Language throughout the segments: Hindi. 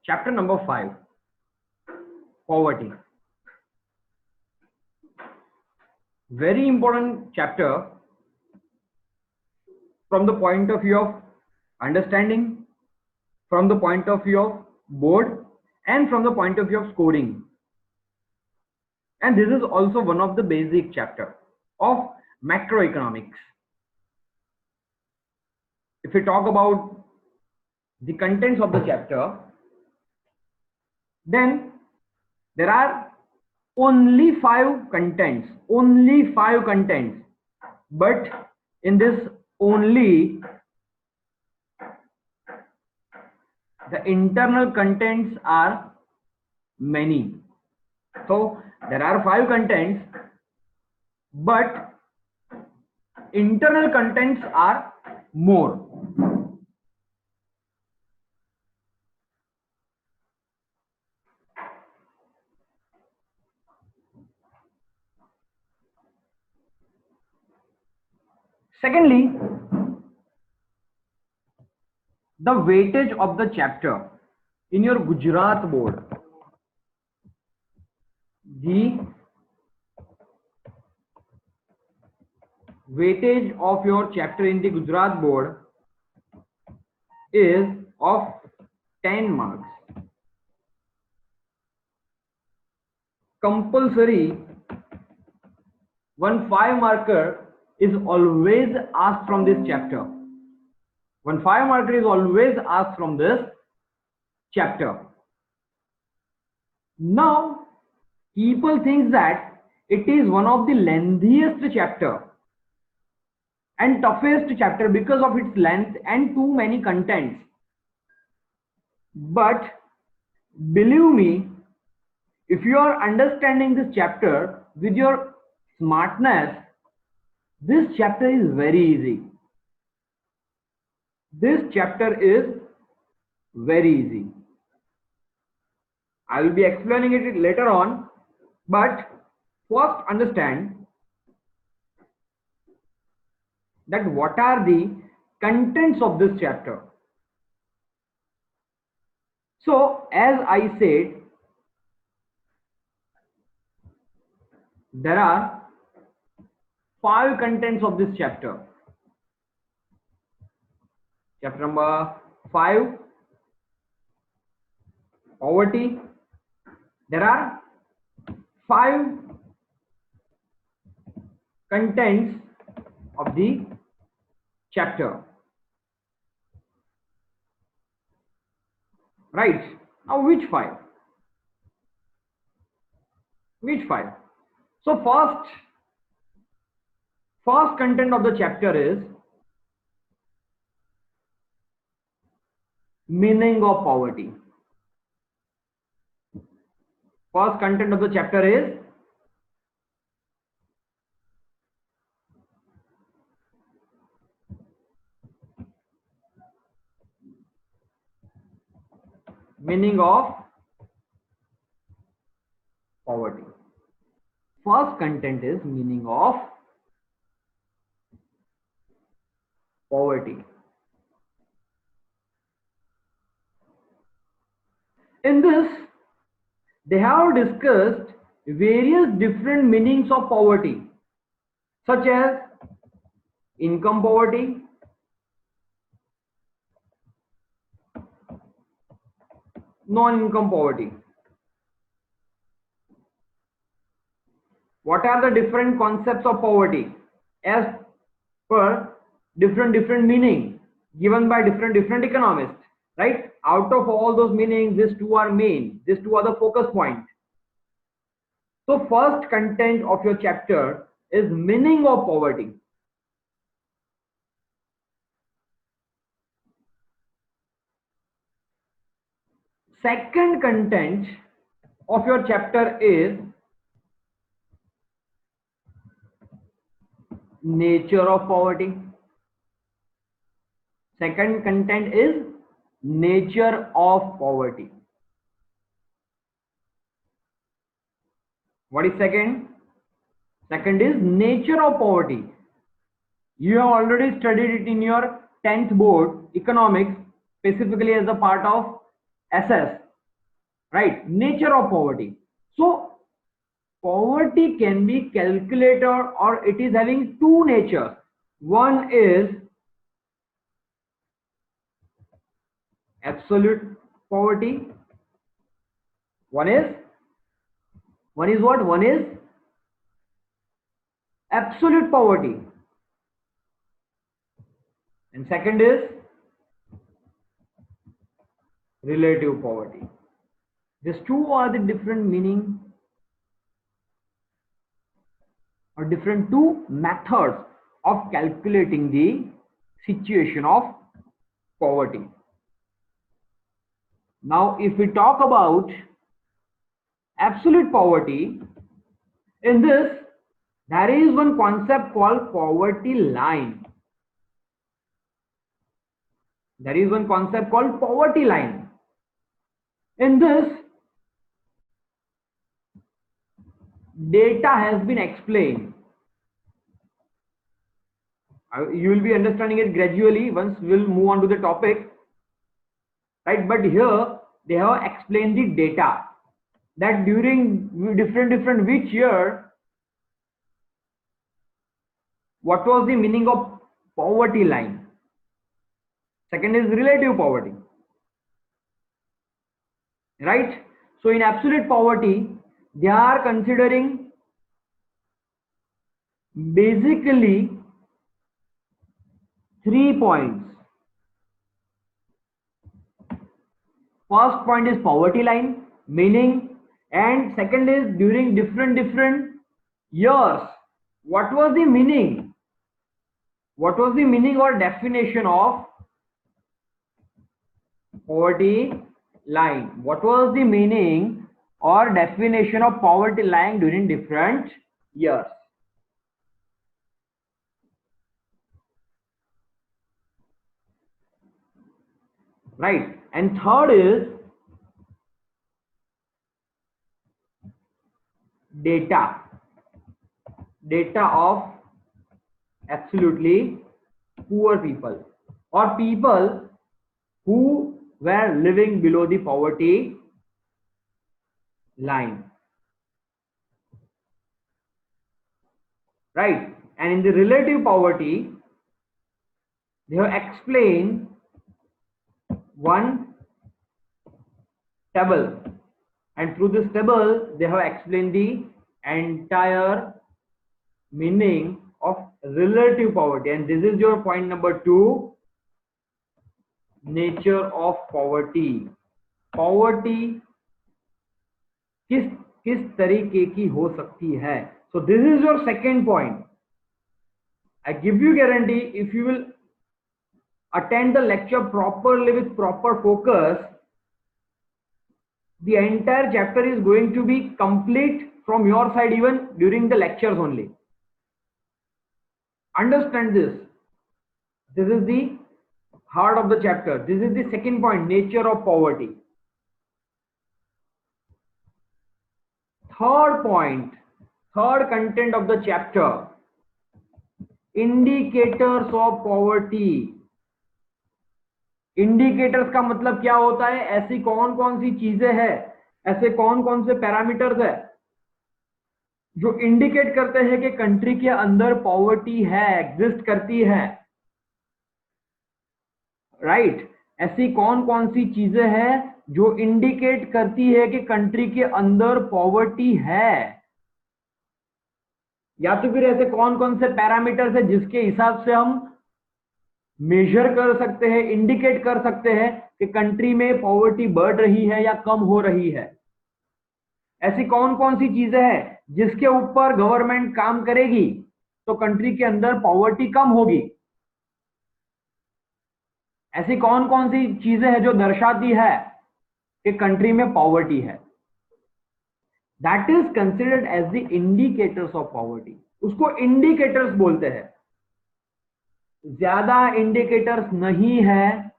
Chapter number 5, poverty. Very important chapter from the point of view of understanding, from the point of view of board, and from the point of view of scoring. And this is also one of the basic chapter of macroeconomics. If we talk about the contents of the chapter, then there are only 5 contents, but in this only, the internal contents are many. So there are 5 contents, but internal contents are more. Secondly, the weightage of the chapter in your Gujarat board. The weightage of your chapter in the Gujarat board is of 10 marks. Compulsory, one 5 marker is always asked from this chapter. One 5 marker is always asked from this chapter. Now, people think that it is one of the lengthiest chapter and toughest chapter because of its length and too many contents. But believe me, if you are understanding this chapter with your smartness, this chapter is very easy. This chapter is very easy. I will be explaining it later on, but first understand that what are the contents of this chapter. So, as I said, there are 5 contents of this chapter. Chapter number 5, poverty. There are 5 contents of the chapter. Right. Now, which 5? Which 5? So, first content of the chapter is meaning of poverty. First content of the chapter is meaning of poverty. First content is meaning of poverty. In this, they have discussed various different meanings of poverty, such as income poverty, non-income poverty. What are the different concepts of poverty as per different meaning given by different economists, right? Out of all those meanings, these 2 are main, these 2 are the focus point. So first content of your chapter is meaning of poverty. Second content of your chapter is nature of poverty. Second content is nature of poverty. What is second? Second is nature of poverty. You have already studied it in your 10th board economics, specifically as a part of SS. right? Nature of poverty. So poverty can be calculated, or it is having two natures. One is absolute poverty. One is what? One is absolute poverty, and second is relative poverty. These two are the different meaning, or different two methods of calculating the situation of poverty. Now, if we talk about absolute poverty, in this, there is one concept called poverty line. There is one concept called poverty line. In this, data has been explained. You will be understanding it gradually once we'll move on to the topic, right? But here they have explained the data that during different which year, what was the meaning of poverty line. Second is relative poverty, right? So in absolute poverty, they are considering basically 3 points. First point is poverty line, meaning, and second is during different years, what was the meaning? What was the meaning or definition of poverty line? What was the meaning or definition of poverty line during different years? Right. And third is data. Data of absolutely poor people, or people who were living below the poverty line. Right. And in the relative poverty, they have explained one table, and through this table they have explained the entire meaning of relative poverty. And this is your point number 2, nature of poverty. Poverty किस तरीके की हो सकती है. So this is your second point. I give you guarantee, if you will attend the lecture properly with proper focus, the entire chapter is going to be complete from your side, even during the lectures only. Understand this. This is the heart of the chapter. This is the second point, nature of poverty. Third point, third content of the chapter, indicators of poverty. Indicators का मतलब क्या होता है? ऐसी कौन कौन सी चीजें हैं, ऐसे कौन कौन से पैरामीटर्स है जो इंडिकेट करते हैं कि कंट्री के अंदर पॉवर्टी है, एग्जिस्ट करती है. राइट. ऐसी कौन कौन सी चीजें हैं जो इंडिकेट करती है कि कंट्री के अंदर पॉवर्टी है, या तो फिर ऐसे कौन कौन से पैरामीटर्स है जिसके हिसाब से हम मेजर कर सकते हैं, इंडिकेट कर सकते हैं कि कंट्री में पॉवर्टी बढ़ रही है या कम हो रही है. ऐसी कौन कौन सी चीजें हैं जिसके ऊपर गवर्नमेंट काम करेगी तो कंट्री के अंदर पॉवर्टी कम होगी. ऐसी कौन कौन सी चीजें हैं जो दर्शाती है कि कंट्री में पॉवर्टी है. That is considered as the indicators of poverty. उसको इंडिकेटर्स बोलते हैं. ज्यादा इंडिकेटर्स नहीं है,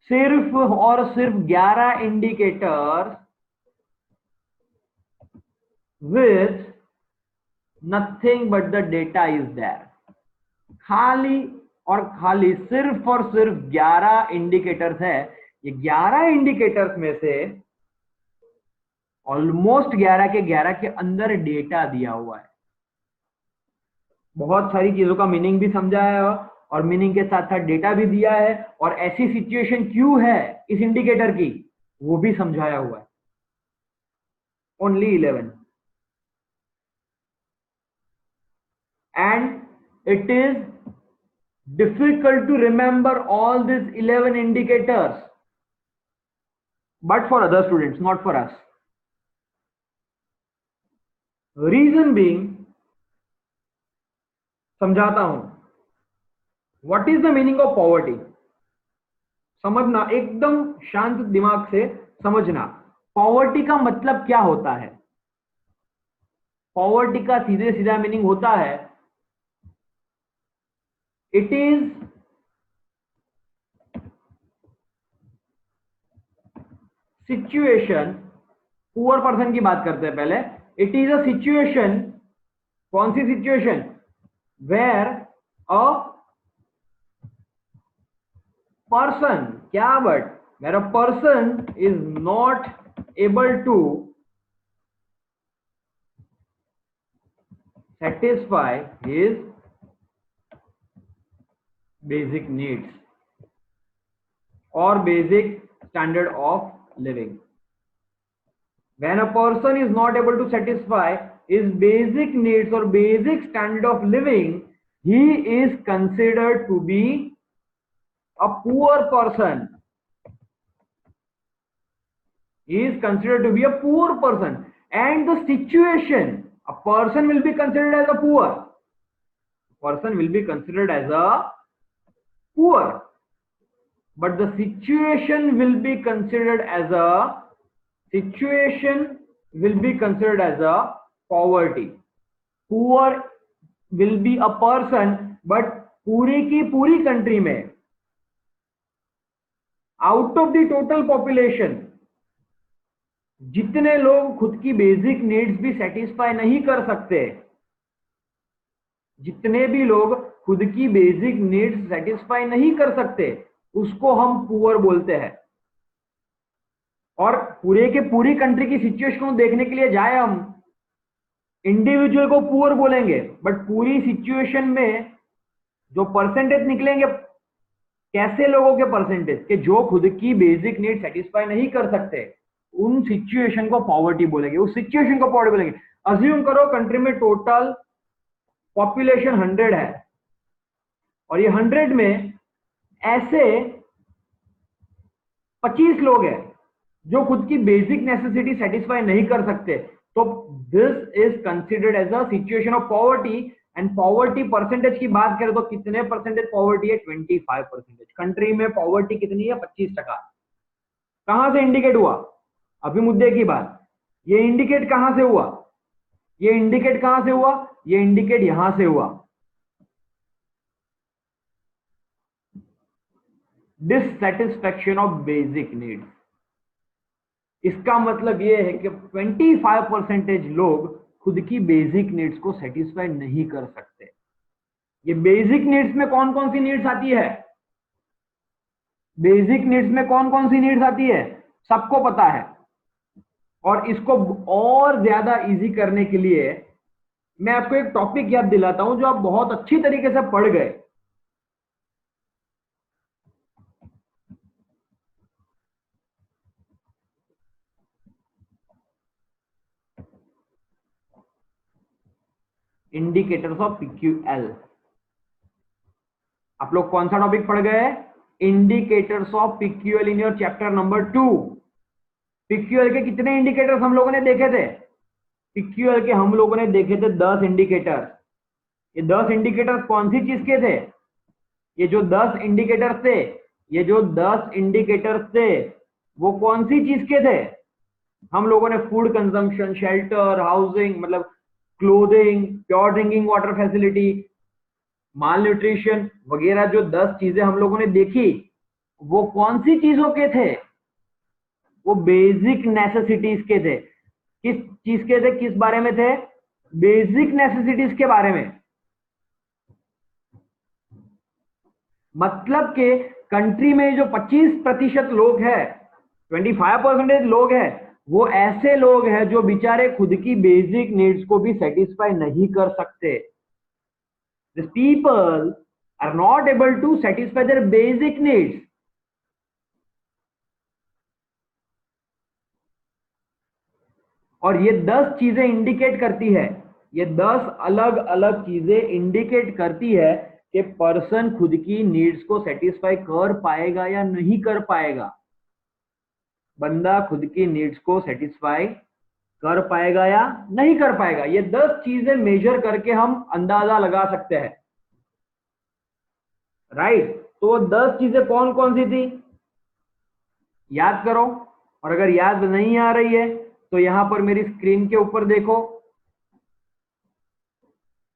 सिर्फ और सिर्फ 11 indicators with nothing but the data is there. खाली और खाली सिर्फ और सिर्फ 11 इंडिकेटर्स है. ये 11 इंडिकेटर्स में से ऑलमोस्ट 11 के 11 के अंदर डेटा दिया हुआ है। बहुत सारी चीजों का मीनिंग भी समझाया है और मीनिंग के साथ साथ डेटा भी दिया है, और ऐसी सिचुएशन क्यों है इस इंडिकेटर की वो भी समझाया हुआ है। Only 11 and it is difficult to remember all these 11 indicators, but for other students, not for us. Reason being, समझाता हूं, what is the meaning of poverty? समझना, एकदम शांत दिमाग से समझना, पॉवर्टी का मतलब क्या होता है। पॉवर्टी का सीधे सीधा मीनिंग होता है, it is situation, poor person की बात करते हैं पहले। इट इज अ सिचुएशन, कौन सी सिचुएशन, वेयर अ पर्सन, क्या but, where a person is not able to satisfy his basic needs or basic standard of living. When a person is not able to satisfy his basic needs or basic standard of living, he is considered to be a poor person. He is considered to be a poor person, and the situation, a person will be considered as a poor. Person will be considered as a poor, but the situation will be considered as a poverty. Poor will be a person, but पूरी की पूरी कंट्री में, out of the total population, जितने लोग खुद की बेसिक नीड्स भी सेटिस्फाई नहीं कर सकते, जितने भी लोग खुद की बेसिक नीड्स सेटिस्फाई नहीं कर सकते, उसको हम पुअर बोलते हैं। और पूरे के पूरी कंट्री की सिचुएशन को देखने के लिए जाए हम, इंडिविजुअल को पुअर बोलेंगे, बट पूरी सिचुएशन में जो परसेंटेज निकलेंगे, कैसे लोगों के परसेंटेज के जो खुद की बेसिक नीड सेटिस्फाई नहीं कर सकते, उन सिचुएशन को पॉवर्टी बोलेंगे, उस सिचुएशन को पॉवर्टी बोलेंगे। अज्यूम करो कंट्री में टोटल पॉपुलेशन 100 है, और ये 100 में ऐसे 25 लोग हैं जो खुद की बेसिक नेसेसिटी सेटिस्फाई नहीं कर सकते, तो this is considered as a situation of poverty. And poverty percentage की बात करें तो कितने परसेंटेज पॉवर्टी है, 25%। कंट्री में पॉवर्टी कितनी है, 25%। कहां से इंडिकेट हुआ, अभी मुद्दे की बात, ये इंडिकेट कहां से हुआ, ये इंडिकेट कहां से हुआ, ये इंडिकेट यहां से हुआ, डिससैटिस्फैक्शन ऑफ बेसिक नीड्स। इसका मतलब यह है कि 25% लोग खुद की बेसिक नीड्स को सेटिस्फाई नहीं कर सकते। ये बेसिक नीड्स में कौन कौन सी नीड्स आती है, बेसिक नीड्स में कौन कौन सी नीड्स आती है, सबको पता है। और इसको और ज्यादा इजी करने के लिए मैं आपको एक टॉपिक याद दिलाता हूं जो आप बहुत अच्छी तरीके से पढ़ गए। Indicators of PQL. आप लोग कौन सा टॉपिक पढ़ गए, indicators of PQL in your chapter number 2। PQL के कितने इंडिकेटर्स हम लोगों ने देखे थे, पीक्यूएल के हम लोगों ने देखे थे 10 इंडिकेटर्स। ये 10 इंडिकेटर्स कौन सी चीज के थे, ये जो 10 इंडिकेटर्स थे, ये जो 10 इंडिकेटर्स थे वो कौन सी चीज के थे, हम लोगों ने फूड कंजम्पशन, शेल्टर, हाउसिंग, मतलब clothing, pure drinking water facility, malnutrition वगैरह, जो 10 चीजें हम लोगों ने देखी वो कौन सी चीजों के थे, वो बेसिक नेसेसिटीज के थे। किस चीज के थे, किस बारे में थे, बेसिक नेसेसिटीज के बारे में। मतलब के कंट्री में जो 25% लोग हैं, 25% लोग हैं, वो ऐसे लोग हैं जो बेचारे खुद की बेसिक नीड्स को भी सेटिस्फाई नहीं कर सकते. These people are not able to satisfy their basic needs. और ये 10 चीजें इंडिकेट करती है, ये 10 अलग अलग चीजें इंडिकेट करती है कि पर्सन खुद की नीड्स को सेटिस्फाई कर पाएगा या नहीं कर पाएगा. बंदा खुद की नीड्स को सेटिस्फाई कर पाएगा या नहीं कर पाएगा. ये 10 चीजें मेजर करके हम अंदाजा लगा सकते हैं. राइट. तो 10 चीजें कौन कौन सी थी, याद करो. और अगर याद नहीं आ रही है तो यहां पर मेरी स्क्रीन के ऊपर देखो,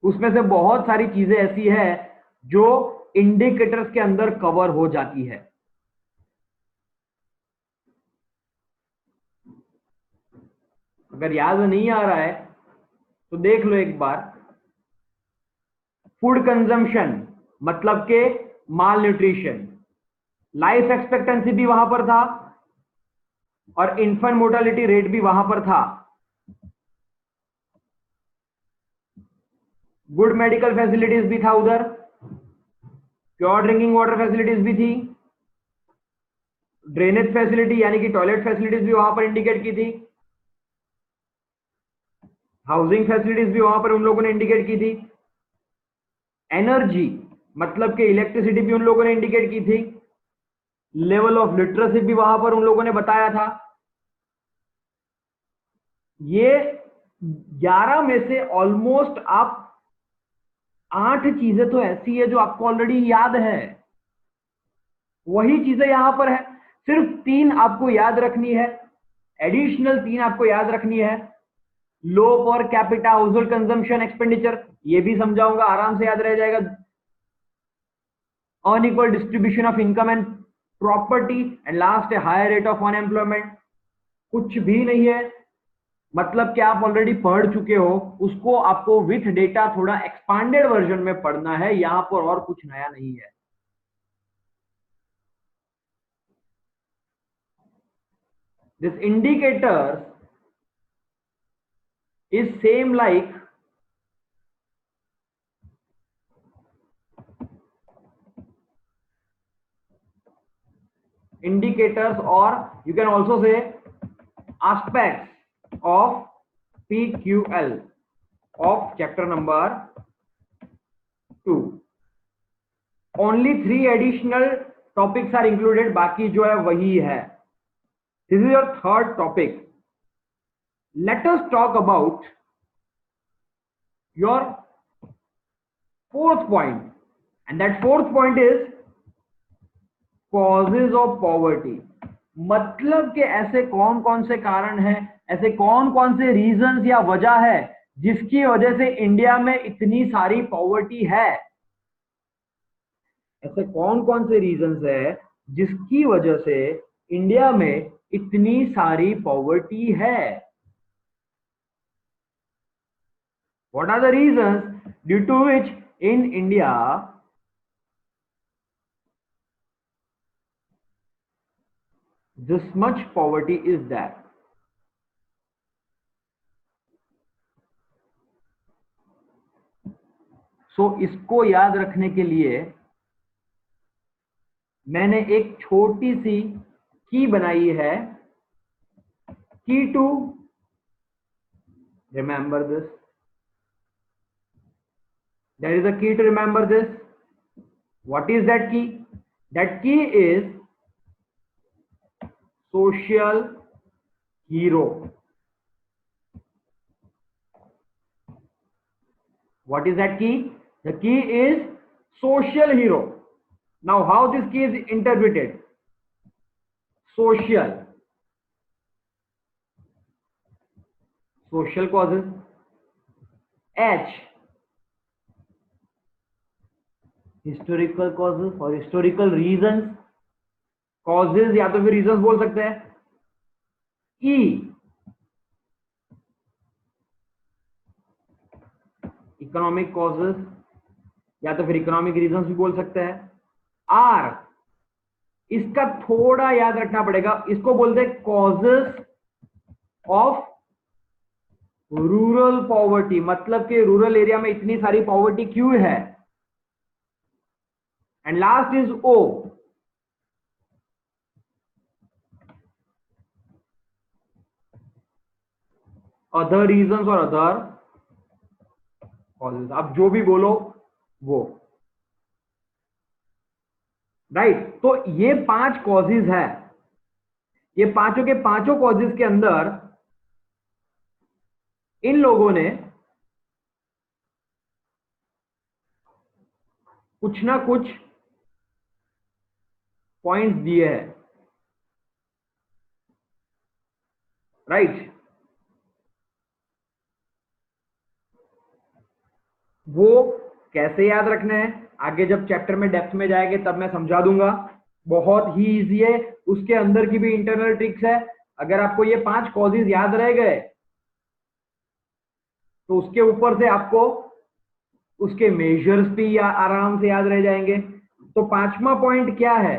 उसमें से बहुत सारी चीजें ऐसी है जो इंडिकेटर्स के अंदर कवर हो जाती है. अगर याद नहीं आ रहा है तो देख लो एक बार. फूड कंजम्पशन मतलब के माल न्यूट्रिशन, लाइफ एक्सपेक्टेंसी भी वहां पर था और इन्फेंट मोर्टालिटी रेट भी वहां पर था. गुड मेडिकल फैसिलिटीज भी था उधर, प्योर ड्रिंकिंग वाटर फैसिलिटीज भी थी, ड्रेनेज फैसिलिटी यानी कि टॉयलेट फैसिलिटीज भी वहां पर इंडिकेट की थी, हाउसिंग फैसिलिटीज भी वहां पर उन लोगों ने इंडिकेट की थी, एनर्जी मतलब कि इलेक्ट्रिसिटी भी उन लोगों ने इंडिकेट की थी, लेवल ऑफ लिटरेसी भी वहां पर उन लोगों ने बताया था. ये 11 में से ऑलमोस्ट आप 8 चीजें तो ऐसी है जो आपको ऑलरेडी याद है, वही चीजें यहां पर है. सिर्फ 3 आपको याद रखनी है, एडिशनल 3 आपको याद रखनी है. Low per capita household consumption expenditure, ये भी समझाऊंगा, आराम से याद रह जाएगा. Unequal distribution of income and property and last है हायर रेट ऑफ अनएम्प्लॉयमेंट. कुछ भी नहीं है, मतलब कि आप ऑलरेडी पढ़ चुके हो, उसको आपको विथ डेटा थोड़ा एक्सपांडेड वर्जन में पढ़ना है. यहां पर और कुछ नया नहीं है. This indicator is same like indicators, or you can also say aspects of PQL of chapter number 2. Only 3 additional topics are included, बाकी जो है वही है. This is your third topic. Let us talk about your fourth point, and that fourth point is causes of poverty. मतलब कि ऐसे कौन कौन से कारण हैं, ऐसे कौन कौन से रीजंस या वजह है जिसकी वजह से इंडिया में इतनी सारी पॉवर्टी है. ऐसे कौन कौन से रीजंस है जिसकी वजह से इंडिया में इतनी सारी पॉवर्टी है. What are the reasons due to which in India this much poverty is there? So इसको याद रखने के लिए मैंने एक छोटी सी की बनाई है. Key to remember this. There is a key to remember this. What is that key? That key is social hero. What is that key? The key is social hero. Now how this key is interpreted? Social causes. H, historical causes or historical reasons. Causes या तो फिर reasons बोल सकते हैं. E, economic causes या तो फिर economic reasons भी बोल सकते हैं. R, इसका थोड़ा याद रखना पड़ेगा, इसको बोलते हैं causes ऑफ रूरल पॉवर्टी, मतलब कि रूरल एरिया में इतनी सारी पॉवर्टी क्यों है। And last is oh, other reasons और अदर कॉजेज, आप जो भी बोलो वो, राइट। तो ये 5 कॉजेज है, ये पांचों के पांचों कॉजेज के अंदर इन लोगों ने कुछ ना कुछ पॉइंट्स दिए हैं, राइट। वो कैसे याद रखने हैं आगे जब चैप्टर में डेप्थ में जाएंगे तब मैं समझा दूंगा, बहुत ही इजी है, उसके अंदर की भी इंटरनल ट्रिक्स है। अगर आपको ये 5 कॉजेज याद रह गए तो उसके ऊपर से आपको उसके मेजर्स भी आराम से याद रह जाएंगे। तो 5वां पॉइंट क्या है,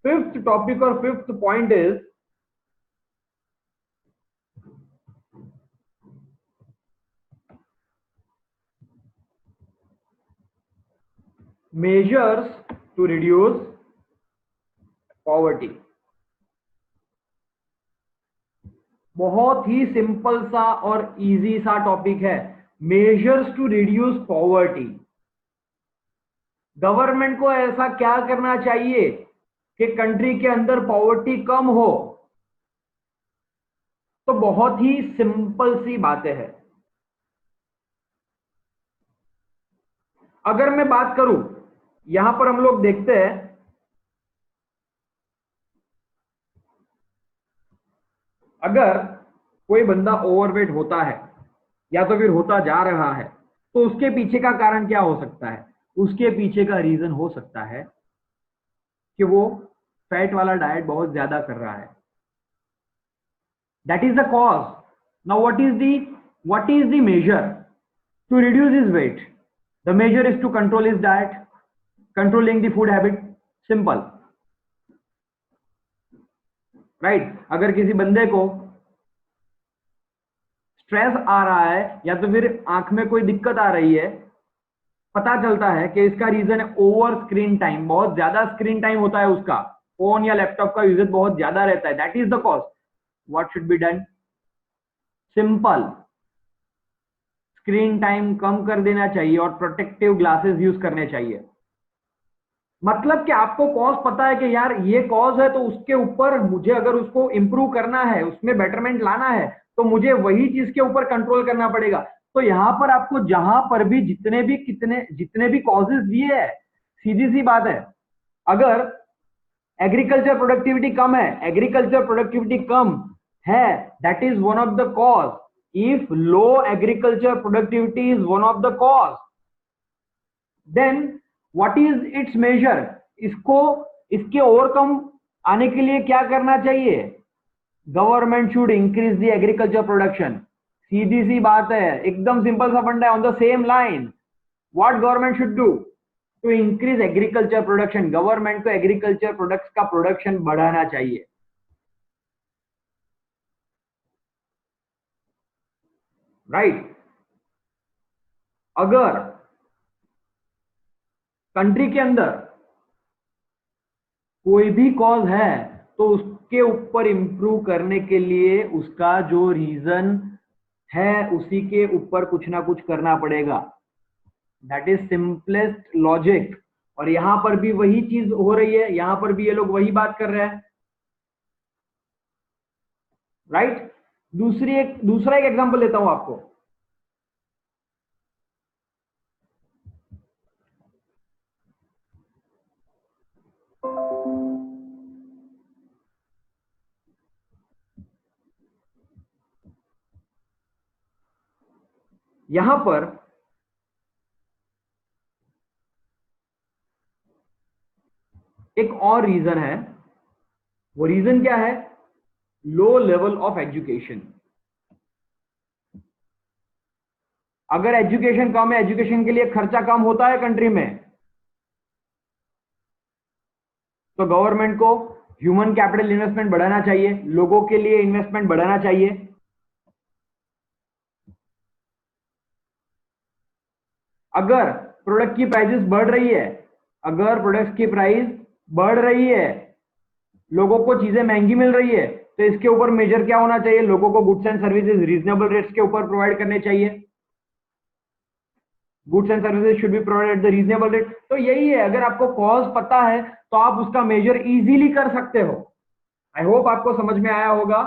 फिफ्थ टॉपिक और fifth point is measures to reduce poverty। बहुत ही सिंपल सा और इजी सा टॉपिक है, measures to reduce poverty. Government को ऐसा क्या करना चाहिए कि कंट्री के अंदर पॉवर्टी कम हो। तो बहुत ही सिंपल सी बातें हैं। अगर मैं बात करूं, यहां पर हम लोग देखते हैं, अगर कोई बंदा ओवरवेट होता है या तो फिर होता जा रहा है तो उसके पीछे का कारण क्या हो सकता है, उसके पीछे का रीजन हो सकता है कि वो फैट वाला डाइट बहुत ज्यादा कर रहा है। That is the cause. Now what is the measure to reduce his weight. The measure is to control his diet, controlling the food habit, simple, right. अगर किसी बंदे को स्ट्रेस आ रहा है या तो फिर आंख में कोई दिक्कत आ रही है, पता चलता है कि इसका रीजन है ओवर स्क्रीन टाइम, बहुत ज्यादा स्क्रीन टाइम होता है उसका, फोन या लैपटॉप का यूजेज बहुत ज्यादा रहता है, that is the cause. What should be done, simple, screen time कम कर देना चाहिए और प्रोटेक्टिव ग्लासेस यूज करने चाहिए। मतलब कि आपको कॉज पता है कि यार ये कॉज है, तो उसके ऊपर मुझे अगर उसको इंप्रूव करना है, उसमें बेटरमेंट लाना है, तो मुझे वही चीज के ऊपर कंट्रोल करना पड़ेगा। तो यहां पर आपको जहां पर भी जितने भी कॉजेज दिए हैं, सीधी सी बात है, अगर एग्रीकल्चर प्रोडक्टिविटी कम है, एग्रीकल्चर प्रोडक्टिविटी कम है, that is one of the cause. If low agriculture productivity is one of the cause, then what is its major, इसको इसके ओवरकम आने के लिए क्या करना चाहिए, government should increase the agriculture production. सीधी सी बात है, एकदम सिंपल सा फंडा है, on the same line. What government should do to increase agriculture production, government को एग्रीकल्चर प्रोडक्ट्स का प्रोडक्शन बढ़ाना चाहिए, राइट। अगर कंट्री के अंदर कोई भी कॉज है तो उसके ऊपर इंप्रूव करने के लिए उसका जो रीजन है उसी के ऊपर कुछ ना कुछ करना पड़ेगा, दैट इज सिंपलेस्ट लॉजिक। और यहां पर भी वही चीज हो रही है, यहां पर भी ये लोग वही बात कर रहे हैं, राइट। दूसरा एक एग्जांपल लेता हूं आपको। यहां पर एक और रीजन है, वो रीजन क्या है, लो लेवल ऑफ एजुकेशन। अगर एजुकेशन कम है, एजुकेशन के लिए खर्चा कम होता है कंट्री में, तो गवर्नमेंट को ह्यूमन कैपिटल इन्वेस्टमेंट बढ़ाना चाहिए, लोगों के लिए इन्वेस्टमेंट बढ़ाना चाहिए, अगर प्रोडक्ट की प्राइसेस बढ़ रही है, अगर प्रोडक्ट की प्राइस बढ़ रही है, लोगों को चीजें महंगी मिल रही है, तो इसके ऊपर मेजर क्या होना चाहिए? लोगों को goods and services reasonable rates के ऊपर प्रोवाइड करने चाहिए। Goods and services should be provided at the reasonable rate. तो यही है, अगर आपको कॉज पता है तो आप उसका मेजर इजीली कर सकते हो। आई होप आपको समझ में आया होगा।